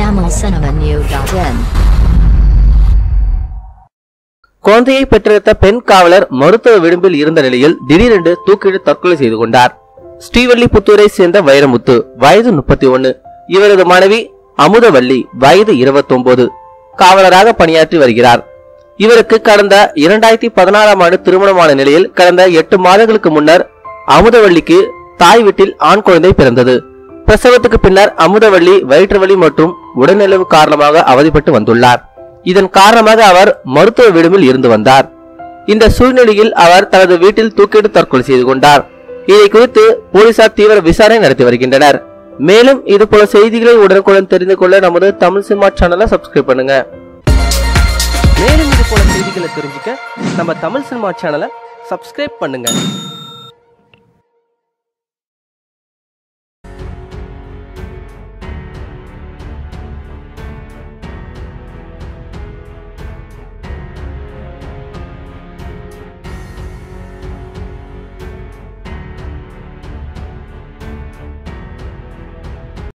tamilcinemanew.in. குழந்தையை பெற்றெடுத்த பெண் காவலர் மருத்துவ விளிம்பில் இருந்த நிலையில் திடீரென்று தூக்கிட்டு தற்கொலை செய்து கொண்டார். ஸ்ரீவல்லிபுத்தூரை சேர்ந்த வைரமுத்து, வயது 31. இவரது மனைவி அமுதவள்ளி, வயது 29. காவலராக பணியாற்றி வருகிறார். இவருக்கு கடந்த 2016ஆம் ஆண்டு திருமணமான நிலையில் கடந்த 8 மாதங்களுக்கு முன்னர் அமுதவள்ளிக்கு தாய் வீட்டில் ஆண் குழந்தை பிறந்தது. பிரசவத்துக்கு பின்னர் அமுதவள்ளி வயிற்று வலி மற்றும் உடல்நலவு காரணமாக அவதிப்பட்டு வந்துள்ளார். இதன் காரணமாக அவர் மருத்துவ விடுமில் இருந்து வந்தார். இந்த சூழ்நிலையில் அவர் தனது வீட்டில் தூக்கிட்டு தற்கொலை செய்து கொண்டார். இதை குறித்து போலீசார் தீவிர விசாரணை நடத்தி வருகின்றனர். மேலும் இதுபோல செய்திகளை உடனுக்குடன் தெரிந்து கொள்ள நமது தமிழ் சினிமா சேனலை சப்ஸ்கிரைப் பண்ணுங்க. மேலும் இதுபோல செய்திகளை தெரிஞ்சுக்க நம்ம தமிழ் சினிமா சேனலை சப்ஸ்கிரைப் பண்ணுங்க.